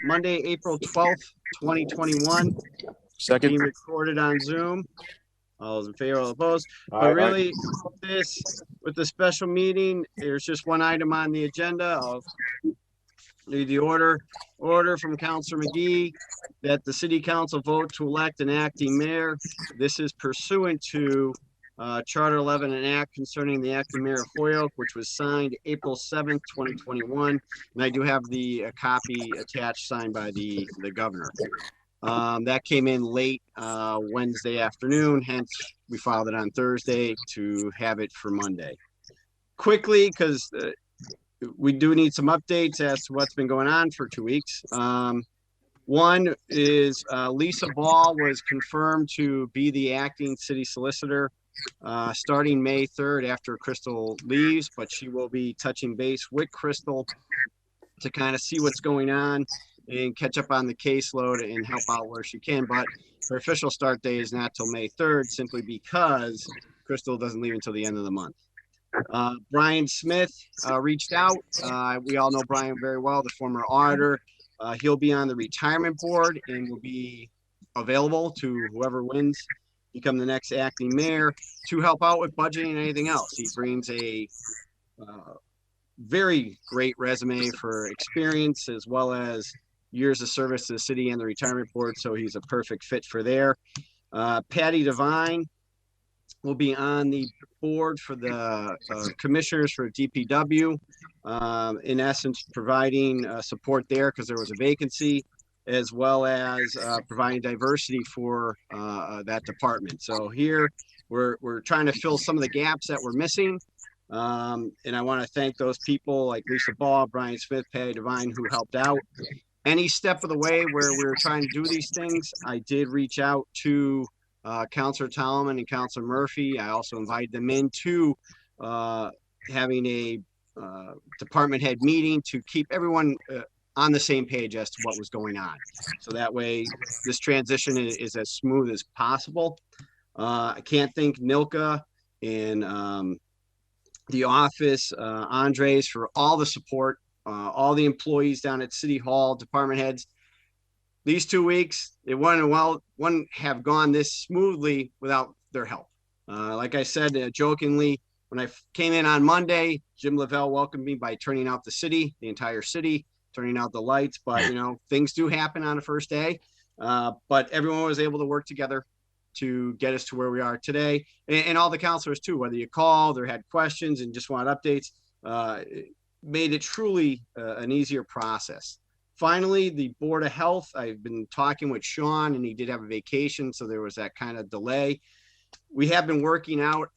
Monday, April 12th, 2021. Second. Being recorded on Zoom. All those in favor, all opposed. Aye, But really, with the special meeting, there's just one item on the agenda. I'll read the order from Councilor McGee that the City Council vote to elect an acting mayor. This is pursuant to Charter 11, an act concerning the acting mayor of Holyoke, which was signed April 7th, 2021. And I do have the copy attached, signed by the governor. That came in late Wednesday afternoon, hence we filed it on Thursday to have it for Monday. Quickly, because we do need some updates as to what's been going on for 2 weeks. One is Lisa Ball was confirmed to be the acting city solicitor starting May 3rd after Crystal leaves, but she will be touching base with Crystal to kind of see what's going on and catch up on the caseload and help out where she can. But her official start date is not till May 3rd, simply because Crystal doesn't leave until the end of the month. Brian Smith reached out. We all know Brian very well, the former auditor. He'll be on the retirement board and will be available to whoever wins, become the next acting mayor, to help out with budgeting and anything else. He brings a very great resume for experience as well as years of service to the city and the retirement board, so he's a perfect fit for there. Patty Devine will be on the board for the commissioners for DPW, in essence providing support there because there was a vacancy, as well as providing diversity for that department. So here we're trying to fill some of the gaps that we're missing. And I want to thank those people like Lisa Ball, Brian Smith, Patty Devine, who helped out. Any step of the way where we're trying to do these things, I did reach out to Councilor Talman and Councilor Murphy. I also invited them into having a department head meeting to keep everyone on the same page as to what was going on. So that way this transition is as smooth as possible. I can't thank Nilka and the office, Andres, for all the support, all the employees down at City Hall, department heads. These 2 weeks, it wouldn't have gone this smoothly without their help. Like I said, jokingly, when I came in on Monday, Jim Lavelle welcomed me by turning out the entire city, turning out the lights. But, you know, things do happen on the first day. But everyone was able to work together to get us to where we are today. And all the counselors too, whether you called or had questions and just wanted updates, made it truly an easier process. Finally, the Board of Health, I've been talking with Sean and he did have a vacation, so there was that kind of delay. We have been working out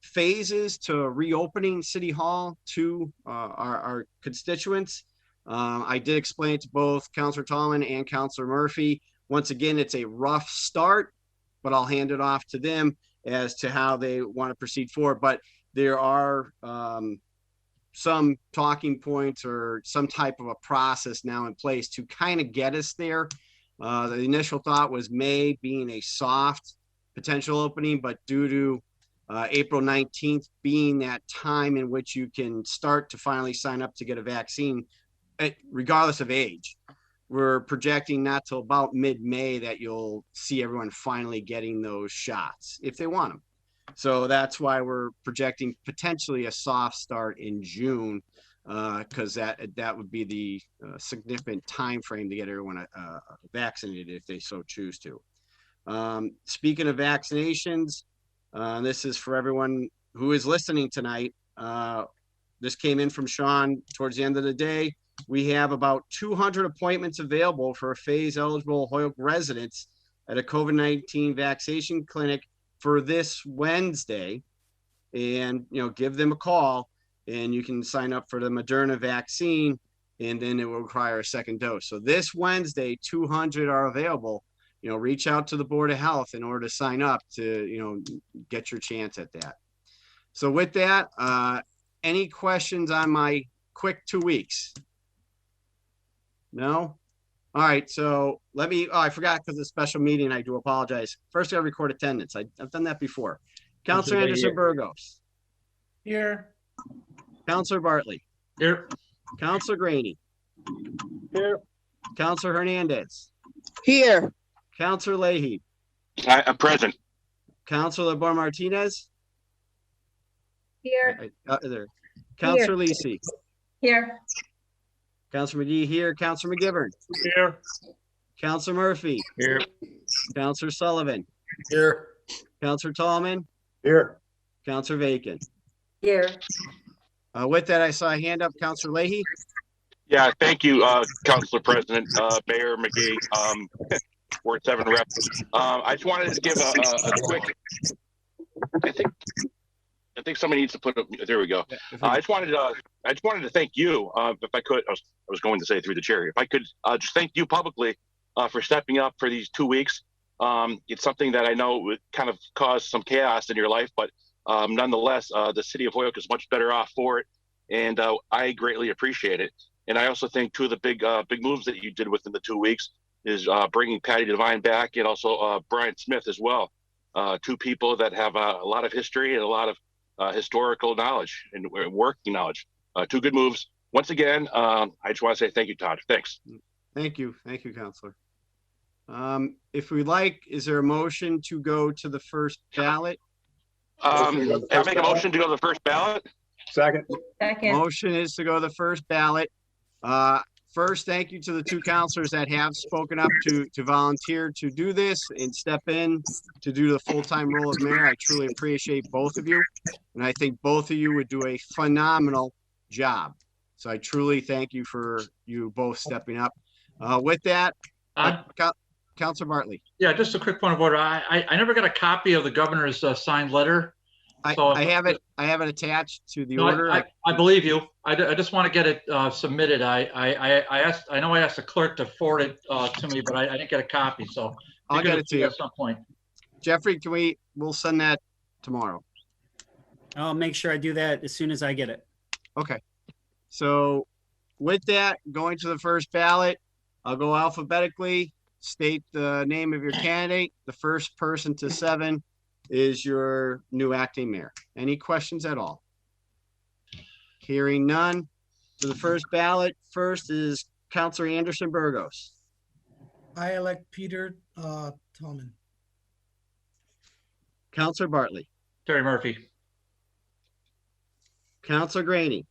phases to reopening City Hall to our constituents. I did explain it to both Councilor Tallman and Councilor Murphy. Once again, it's a rough start, but I'll hand it off to them as to how they want to proceed forward. But there are some talking points or some type of a process now in place to kind of get us there. The initial thought was May being a soft potential opening, but due to April 19th being that time in which you can start to finally sign up to get a vaccine, regardless of age, we're projecting not till about mid-May that you'll see everyone finally getting those shots if they want them. So that's why we're projecting potentially a soft start in June, because that would be the significant time frame to get everyone vaccinated if they so choose to. Speaking of vaccinations, this is for everyone who is listening tonight. This came in from Sean towards the end of the day. We have about 200 appointments available for phase-eligible Holyoke residents at a COVID-19 vaccination clinic for this Wednesday. And, you know, give them a call and you can sign up for the Moderna vaccine, and then it will require a second dose. So this Wednesday, 200 are available. You know, reach out to the Board of Health in order to sign up to, you know, get your chance at that. So with that, any questions on my quick 2 weeks? No? All right, so let me, I forgot because of the special meeting, I do apologize. First, I gotta record attendance. I've done that before. Councilor Anderson Burgos. Here. Councilor Bartley. Here. Councilor Graney. Here. Councilor Hernandez. Here. Councilor Leahy. I'm present. Councilor LeBron Martinez. Here. There. Councilor Lisi. Here. Councilor McGee here. Councilor McGivern. Here. Councilor Murphy. Here. Councilor Sullivan. Here. Councilor Tallman. Here. Councilor Bacon. Here. With that, I saw a hand up. Councilor Leahy. Yeah, thank you, Councilor President, Mayor McGee, Ward 7 Rep. I just wanted to give a quick. I think somebody needs to put up. There we go. I just wanted to thank you, if I could. I was going to say through the chair. If I could just thank you publicly for stepping up for these 2 weeks. It's something that I know would kind of cause some chaos in your life, but nonetheless, the city of Holyoke is much better off for it, and I greatly appreciate it. And I also think two of the big moves that you did within the 2 weeks is bringing Patty Devine back, and also Brian Smith as well. Two people that have a lot of history and a lot of historical knowledge and working knowledge. Two good moves. Once again, I just want to say thank you, Todd. Thanks. Thank you, Councilor. If we like, is there a motion to go to the first ballot? I make a motion to go to the first ballot. Second. Motion is to go to the first ballot. First, thank you to the two councilors that have spoken up to volunteer to do this and step in to do the full-time role of mayor. I truly appreciate both of you. And I think both of you would do a phenomenal job. So I truly thank you for you both stepping up. With that, Councilor Bartley. Yeah, just a quick point of order. I never got a copy of the governor's signed letter. I have it attached to the order. I believe you. I just want to get it submitted. I know I asked the clerk to forward it to me, but I didn't get a copy, so I'll get it to you at some point. Jeffrey, we'll send that tomorrow. I'll make sure I do that as soon as I get it. Okay. So with that, going to the first ballot, I'll go alphabetically, state the name of your candidate. The first person to 7 is your new acting mayor. Any questions at all? Hearing none. To the first ballot, first is Councilor Anderson Burgos. I elect Peter Tallman. Councilor Bartley. Terry Murphy. Councilor Graney.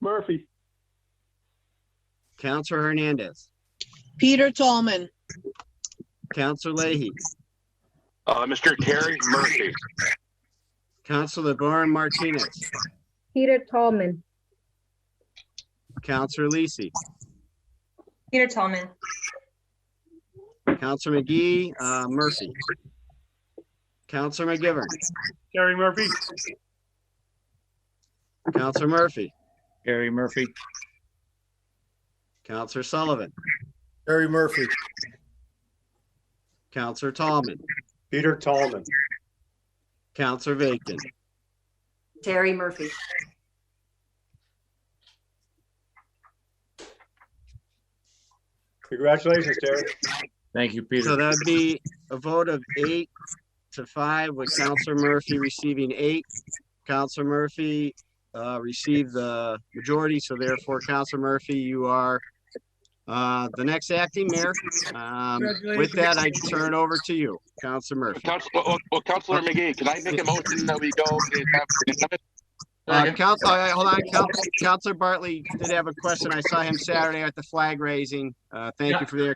Murphy. Councilor Hernandez. Peter Tallman. Councilor Leahy. Mr. Terry Murphy. Councilor LeBron Martinez. Peter Tallman. Councilor Lisi. Peter Tallman. Councilor McGee, Murphy. Councilor McGivern. Terry Murphy. Councilor Murphy. Terry Murphy. Councilor Sullivan. Terry Murphy. Councilor Tallman. Peter Tallman. Councilor Bacon. Terry Murphy. Congratulations, Terry. Thank you, Peter. So that would be a vote of 8-5 with Councilor Murphy receiving 8. Councilor Murphy received the majority, so therefore, Councilor Murphy, you are the next acting mayor. With that, I turn it over to you, Councilor Murphy. Councilor McGee, can I make a motion that we go and Hold on. Councilor Bartley did have a question. I saw him Saturday at the flag raising. Thank you for the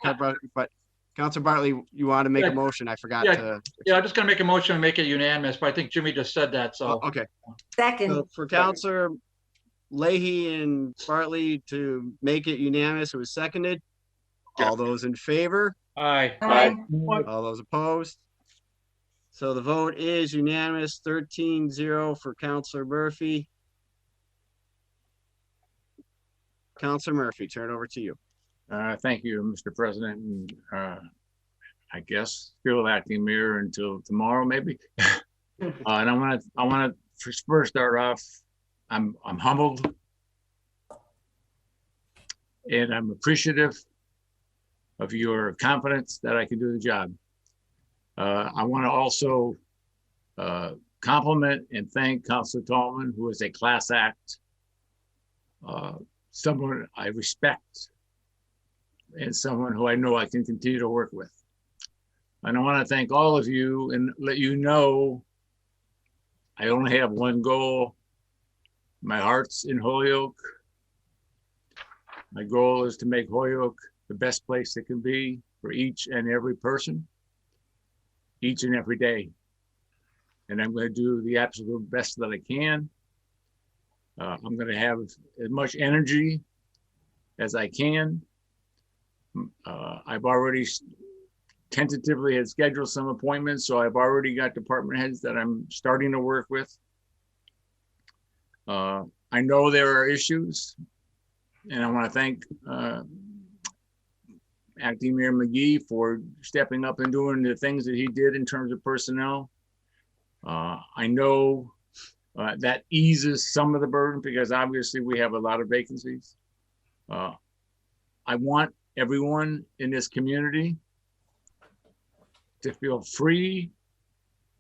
but Councilor Bartley, you want to make a motion? I forgot to. Yeah, I'm just going to make a motion and make it unanimous, but I think Jimmy just said that. So okay. Second. So for Councilor Leahy and Bartley to make it unanimous, it was seconded. All those in favor? Aye. Aye. All those opposed? So the vote is unanimous, 13-0 for Councilor Murphy. Councilor Murphy, turn it over to you. Thank you, Mr. President. And, I guess still acting mayor until tomorrow, maybe. And I want to first start off. I'm humbled, and I'm appreciative of your confidence that I can do the job. I want to also compliment and thank Councilor Tallman, who is a class act, someone I respect and someone who I know I can continue to work with. And I want to thank all of you and let you know I only have one goal. My heart's in Holyoke. My goal is to make Holyoke the best place it can be for each and every person, each and every day. And I'm going to do the absolute best that I can. I'm going to have as much energy as I can. I've already tentatively had scheduled some appointments, so I've already got department heads that I'm starting to work with. I know there are issues, and I want to thank Acting Mayor McGee for stepping up and doing the things that he did in terms of personnel. I know that eases some of the burden because obviously we have a lot of vacancies. I want everyone in this community to feel free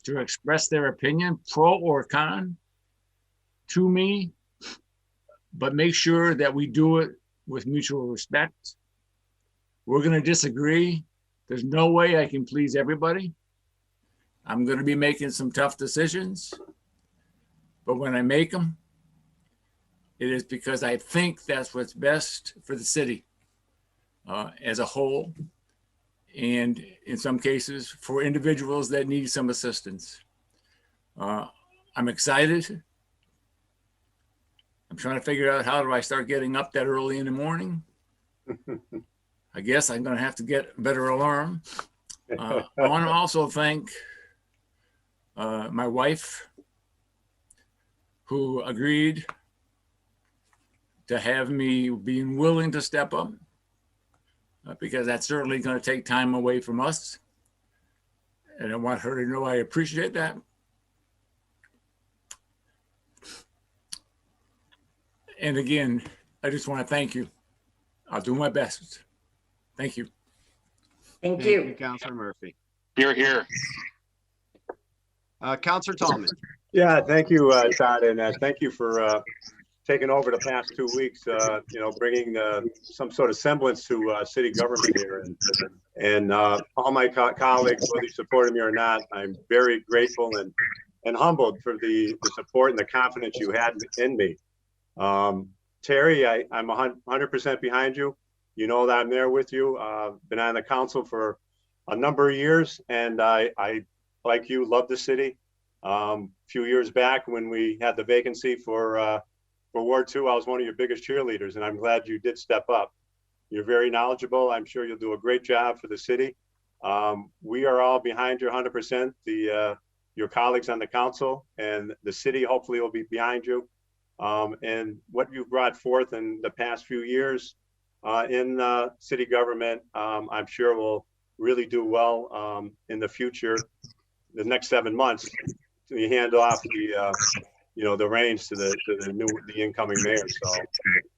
to express their opinion, pro or con, to me, but make sure that we do it with mutual respect. We're going to disagree. There's no way I can please everybody. I'm going to be making some tough decisions, but when I make them, it is because I think that's what's best for the city as a whole, and in some cases for individuals that need some assistance. I'm excited. I'm trying to figure out how do I start getting up that early in the morning. I guess I'm going to have to get a better alarm. I want to also thank my wife, who agreed to have me being willing to step up, because that's certainly going to take time away from us. And I want her to know I appreciate that. And again, I just want to thank you. I'll do my best. Thank you. Thank you. Councilor Murphy. Here, here. Councilor Tallman. Yeah, thank you, Todd, and thank you for taking over the past 2 weeks, bringing some sort of semblance to city government here. And all my colleagues, whether you supported me or not, I'm very grateful and humbled for the support and the confidence you had in me. Terry, I'm 100% behind you. You know that I'm there with you. Been on the council for a number of years, and I like you, love the city. Few years back when we had the vacancy for Ward 2, I was one of your biggest cheerleaders, and I'm glad you did step up. You're very knowledgeable. I'm sure you'll do a great job for the city. We are all behind you 100%. Your colleagues on the council and the city hopefully will be behind you. And what you've brought forth in the past few years in city government, I'm sure will really do well in the future, the next 7 months, to hand off the reins to the incoming mayor. So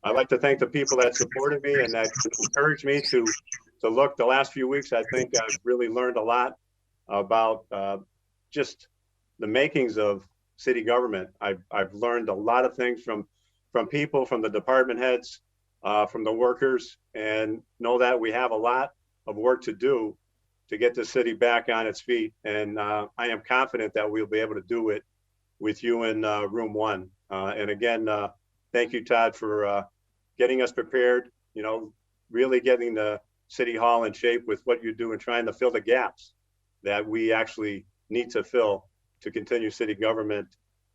I'd like to thank the people that supported me and that encouraged me to look. The last few weeks, I think I've really learned a lot about just the makings of city government. I've learned a lot of things from people, from the department heads, from the workers, and know that we have a lot of work to do to get the city back on its feet. And I am confident that we'll be able to do it with you in room 1. And again, thank you, Todd, for getting us prepared, really getting the city hall in shape with what you do and trying to fill the gaps that we actually need to fill to continue city government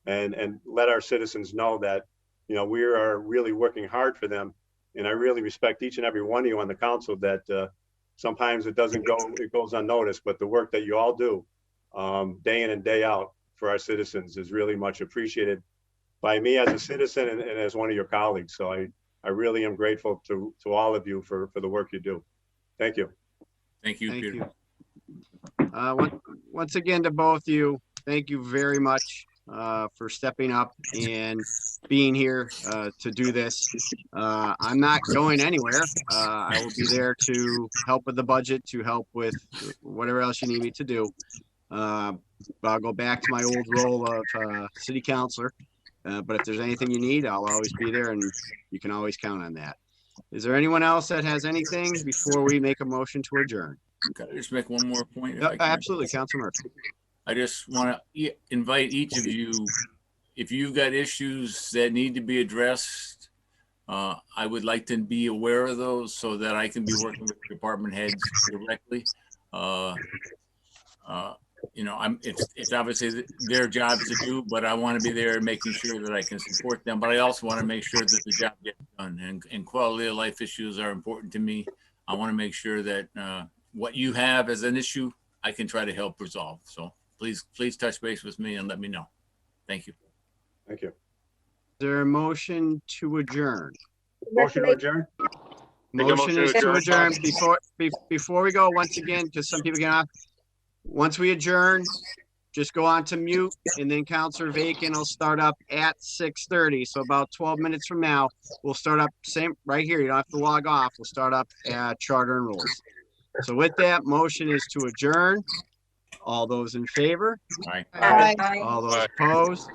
and let our citizens know that, we are really working hard for them. And I really respect each and every one of you on the council that sometimes it goes unnoticed, but the work that you all do day in and day out for our citizens is really much appreciated by me as a citizen and as one of your colleagues. So I really am grateful to all of you for the work you do. Thank you. Thank you, Peter. Once again, to both of you, thank you very much for stepping up and being here to do this. I'm not going anywhere. I will be there to help with the budget, to help with whatever else you need me to do. I'll go back to my old role of city councilor. But if there's anything you need, I'll always be there, and you can always count on that. Is there anyone else that has anything before we make a motion to adjourn? Can I just make one more point? if Yep, I can? absolutely, Council Murphy. I just want to invite each of you, if you've got issues that need to be addressed, I would like to be aware of those so that I can be working with department heads directly. You know, it's obviously their jobs to do, but I want to be there making sure that I can support them. But I also want to make sure that the job gets done, and quality of life issues are important to me. I want to make sure that what you have as an issue, I can try to help resolve. So please touch base with me and let me know. Thank you. Thank you. Is there a motion to adjourn? Motion to adjourn? Make a Motion is to adjourn. Before we go, once again, because some people get off, once we adjourn, just go on to mute, and then Councilor Bacon will start up at 6:30. So about 12 minutes from now, we'll start up same right here. You don't have to log off. We'll start up at Charter and Rules. So with that, motion is to adjourn. All those in favor? All right. Aye. All those opposed?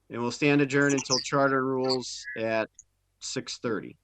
And we'll stand adjourned until Charter and Rules at 6:30.